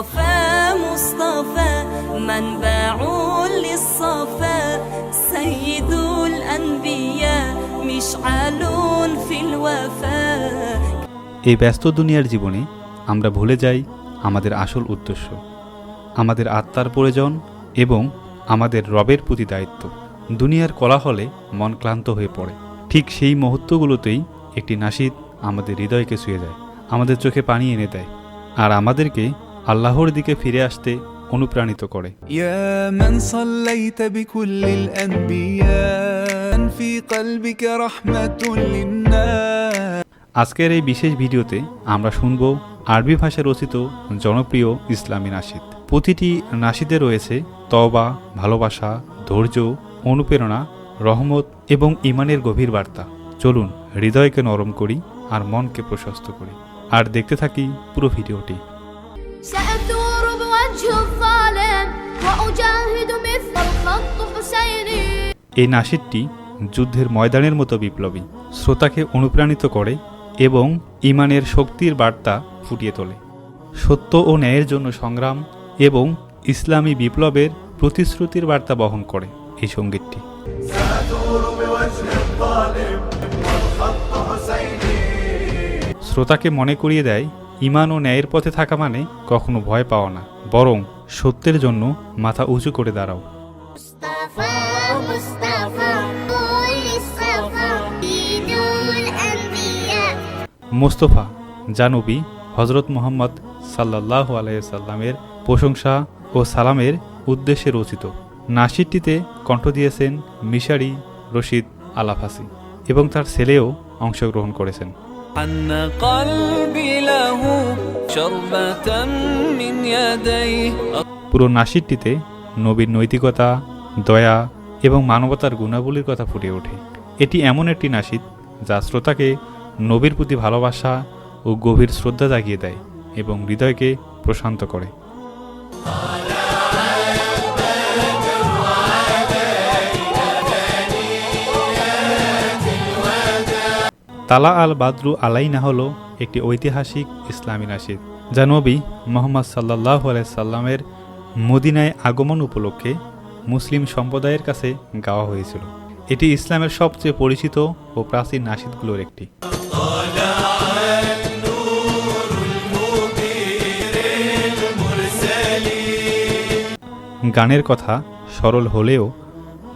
مصطفى مصطفى منبع للصفا سيد الأنبياء مشعل في الوفاء। এই ব্যস্ত দুনিয়ার জীবনে আমরা ভুলে যাই আমাদের আসল উদ্দেশ্য, আমাদের আত্মার প্রয়োজন এবং আমাদের রবের প্রতি দায়িত্ব। দুনিয়ার কোলাহলে মন ক্লান্ত হয়ে পড়ে, ঠিক সেই মুহূর্তগুলোতেই একটি নাশিদ আমাদের হৃদয়কে ছুঁয়ে যায়, আমাদের চোখে পানি এনে দেয় আর আমাদেরকে আল্লাহর দিকে ফিরে আসতে অনুপ্রাণিত করে। يا من صليت بكل الأنبياء في قلبك رحمة للناس। আজকের এই বিশেষ ভিডিওতে আমরা শুনব আরবি ভাষায় রচিত জনপ্রিয় ইসলামী নাশিদ। প্রতিটি নাশিদে রয়েছে তওবা, ভালোবাসা, ধৈর্য, অনুপ্রেরণা, রহমত এবং ঈমানের গভীর বার্তা। চলুন হৃদয়কে নরম করি আর মনকে প্রশস্ত করি, আর দেখতে থাকি পুরো ভিডিওটি। سأثور بوجه الظالم وأجاهد مثل الخط حسيني। এই নাশিদটি যুদ্ধের ময়দানের মতো বিপ্লবী, শ্রোতাকে অনুপ্রাণিত করে এবং ঈমানের শক্তির বার্তা ফুটিয়ে তোলে। সত্য ও ন্যায়ের জন্য সংগ্রাম এবং ইসলামী বিপ্লবের প্রতিশ্রুতির বার্তা বহন করে এই সঙ্গীতটি। শ্রোতাকে মনে করিয়ে দেয় ঈমান ও ন্যায়ের পথে থাকা মানে কখনো ভয় পাওয়া না, বরং সত্যের জন্য মাথা উঁচু করে দাঁড়াও। مصطفى مصطفى كل الصفا سيد الأنبياء। মোস্তফা যা নবী হজরত মুহাম্মদ সাল্লাল্লাহু আলাইহি সাল্লামের প্রশংসা ও সালামের উদ্দেশ্যে রচিত। নাশিদটিতে কণ্ঠ দিয়েছেন মিশারি রশিদ আলাফাসি এবং তার ছেলেও অংশগ্রহণ করেছেন। حن قلبي له شربة من يديه। পুরো নাশিদটিতে নবীর নৈতিকতা, দয়া এবং মানবতার গুণাবলীর কথা ফুটে ওঠে। এটি এমন একটি নাশিদ যা শ্রোতাকে নবীর প্রতি ভালোবাসা ও গভীর শ্রদ্ধা জাগিয়ে দেয় এবং হৃদয়কে প্রশান্ত করে। তালা আল বাদরু আলাইনা হলো একটি ঐতিহাসিক ইসলামী নাশিদ যা নবী মুহাম্মদ সাল্লাল্লাহু আলাইহি সাল্লামের মদিনায় আগমন উপলক্ষে মুসলিম সম্প্রদায়ের কাছে গাওয়া হয়েছিল। এটি ইসলামের সবচেয়ে পরিচিত ও প্রাচীন নাশিদগুলোর একটি। গানের কথা সরল হলেও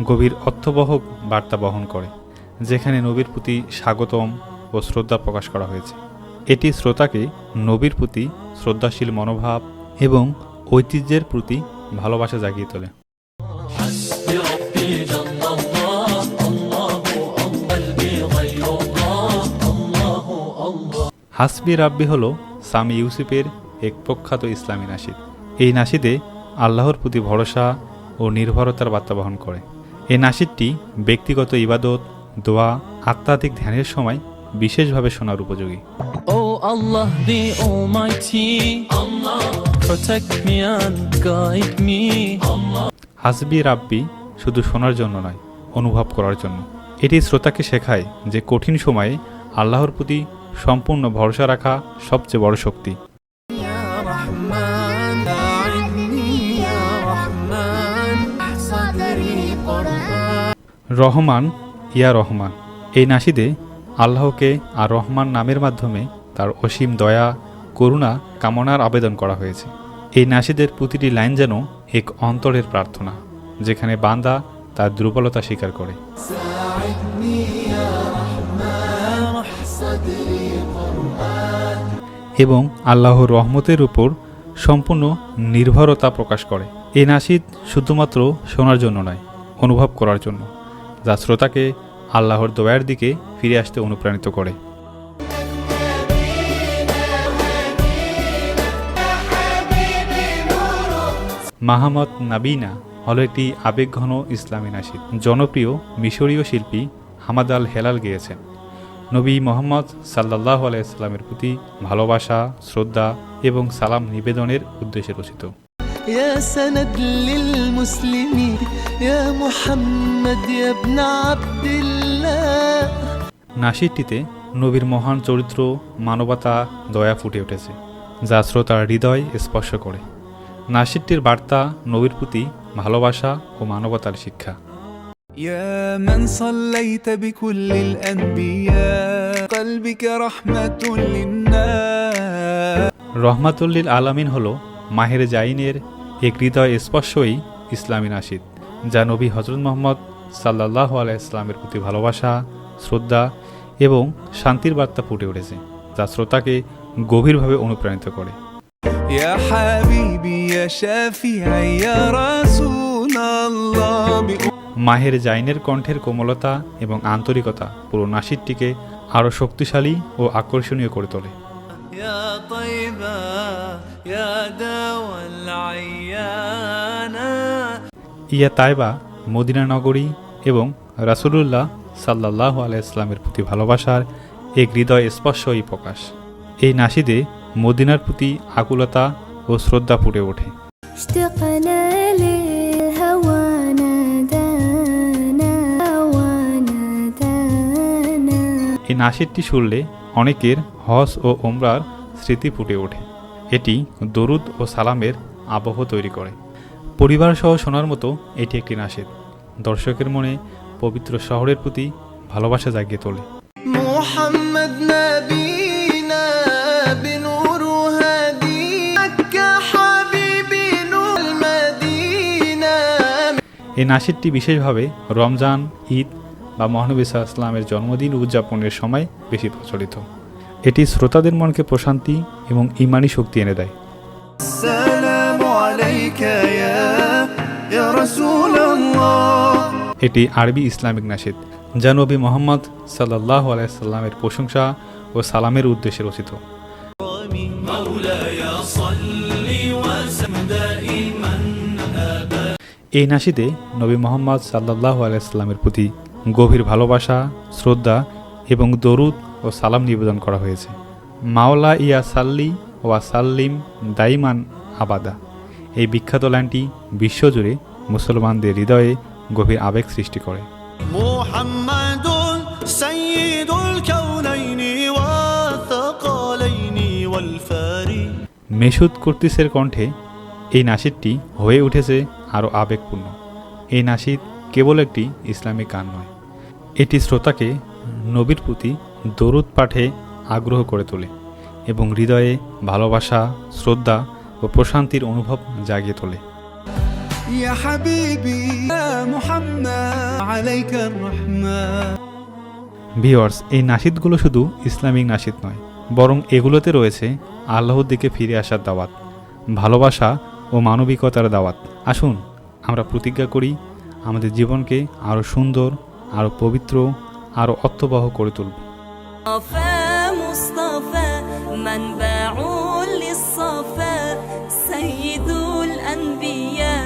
গভীর অর্থবহ বার্তা বহন করে, যেখানে নবীর প্রতি স্বাগতম ও শ্রদ্ধা প্রকাশ করা হয়েছে। এটি শ্রোতাকে নবীর প্রতি শ্রদ্ধাশীল মনোভাব এবং ঐতিহ্যের প্রতি ভালোবাসা জাগিয়ে তোলে। হাসবি রাব্বি হল সামি ইউসুফের এক প্রখ্যাত ইসলামী নাশিদ। এই নাশিদে আল্লাহর প্রতি ভরসা ও নির্ভরতার বার্তা বহন করে। এই নাশিদটি ব্যক্তিগত ইবাদত, দোয়া, আধ্যাত্মিক ধ্যানের সময় বিশেষভাবে শোনার উপযোগী। Oh Allah the Almighty, Allah protect me and guide me, Allah। হাসবি রাব্বি শুধু শোনার জন্য নয়, অনুভব করার জন্য। এটি শ্রোতাকে শেখায় যে কঠিন সময়ে আল্লাহর প্রতি সম্পূর্ণ ভরসা রাখা সবচেয়ে বড় শক্তি। يا رحمن أعذني يا رحمن صدري قرآن। রহমান ইয়া রহমান, এই নাশিদে আল্লাহকে আর রহমান নামের মাধ্যমে তার অসীম দয়া, করুণা কামনার আবেদন করা হয়েছে। এই নাশিদের প্রতিটি লাইন যেন এক অন্তরের প্রার্থনা, যেখানে বান্দা তার দুর্বলতা স্বীকার করে এবং আল্লাহর রহমতের উপর সম্পূর্ণ নির্ভরতা প্রকাশ করে। এই নাশিদ শুধুমাত্র শোনার জন্য নয়, অনুভব করার জন্য, যা শ্রোতাকে আল্লাহর দয়ার দিকে ফিরে আসতে অনুপ্রাণিত করে। মাহমদ নাবিনা হল একটি আবেগঘন ইসলামী নাশিদ। জনপ্রিয় মিশরীয় শিল্পী হামাদ আল হেলাল গেয়েছেন। নবী মুহাম্মদ সাল্লাল্লাহু আলাইহি সাল্লামের প্রতি ভালোবাসা, শ্রদ্ধা এবং সালাম নিবেদনের উদ্দেশ্যে রচিত। يا سند للمسلمين يا محمد يا ابن عبد الله। নাশিদটিতে নবীর মহান চরিত্র, মানবতা, দয়া ফুটে উঠেছে, যা শ্রোতার হৃদয় স্পর্শ করে। নাশিদটির বার্তা নবীর প্রতি ভালোবাসা ও মানবতার শিক্ষা। يا من صليت بكل الأنبياء قلبك رحمة للناس রহমাতুল্লিল আলামিন হল মাহের জাইনের এক হৃদয় স্পর্শই ইসলামী নাশিদ, যা নবী হজরত মোহাম্মদ সাল্লাল্লাহু আলাইহি ওয়াসাল্লামের প্রতি ভালোবাসা, শ্রদ্ধা এবং শান্তির বার্তা ফুটে উঠেছে, যা শ্রোতাকে গভীরভাবে অনুপ্রাণিত করে। يا حبيبي يا شافعي يا رسول الله মাহের জাইনের কণ্ঠের কোমলতা এবং আন্তরিকতা পুরো নাশিদটিকে আরও শক্তিশালী ও আকর্ষণীয় করে তোলে। يا طيبة يا دوا العيانا ইয়া তাইবা, মদিনা নগরী এবং রাসূলুল্লাহ সাল্লাল্লাহু আলাইহি ওয়াসাল্লামের প্রতি ভালোবাসার এক হৃদয় স্পর্শই প্রকাশ। এই নাশিদে মদিনার প্রতি আকুলতা ও শ্রদ্ধা ফুটে ওঠে। اشتقنا للهوى نادانا ونادانا এই নাশিদটি শুনলে অনেকের হজ ও ওমরার স্মৃতি ফুটে ওঠে। এটি দরুদ ও সালামের আবহ তৈরি করে। পরিবার সহ শোনার মতো এটি একটি নাশিদ দর্শকের মনে পবিত্র শহরের প্রতি ভালোবাসা জাগিয়ে তোলে। محمد نبينا بنور هديك حبيبي نور المدينة এই নাশিদটি বিশেষভাবে রমজান, ঈদ বা মহানবী সাল্লাল্লাহু আলাইহি ওয়াসাল্লামের জন্মদিন উদযাপনের সময় বেশি প্রচলিত। এটি শ্রোতাদের মনকে প্রশান্তি এবং ঈমানি শক্তি এনে দেয়। السلام عليك يا رسول الله এটি আরবি ইসলামিক নাশিদ, যা নবী মোহাম্মদ সাল্লাল্লাহু আলাইহি ওয়াসাল্লামের প্রশংসা ও সালামের উদ্দেশ্যে রচিত। مولاي صل وسلم دائما এই নাশিদে নবী মোহাম্মদ সাল্লাল্লাহু আলাইহি ওয়াসাল্লামের প্রতি গভীর ভালোবাসা, শ্রদ্ধা এবং দরুদ ও সালাম নিবেদন করা হয়েছে। মাওলা ইয়া সাল্লি ওয়া সাল্লিম দাইমান আবাদা, এই বিখ্যাত লাইনটি বিশ্বজুড়ে মুসলমানদের হৃদয়ে গভীর আবেগ সৃষ্টি করে। محمد سيد الكونين والثقلين والفاري মেসুদ কুর্তিসের কণ্ঠে এই নাশিদটি হয়ে উঠেছে আরও আবেগপূর্ণ। এই নাশিদ কেবল একটি ইসলামিক গান নয়, এটি শ্রোতাকে নবীর প্রতি দরুদ পাঠে আগ্রহ করে তোলে এবং হৃদয়ে ভালোবাসা, শ্রদ্ধা ও প্রশান্তির অনুভব জাগিয়ে তোলে। يا حبيبي يا محمد عليك الرحمة ভিউয়ার্স, এই নাশিদগুলো শুধু ইসলামিক নাশিদ নয়, বরং এগুলোতে রয়েছে আল্লাহর দিকে ফিরে আসার দাওয়াত, ভালোবাসা ও মানবিকতার দাওয়াত। আসুন আমরা প্রতিজ্ঞা করি আমাদের জীবনকে আরও সুন্দর, আরও পবিত্র, আরও অর্থবহ করে তুলব। مصطفى منبع للصفا سيد الأنبياء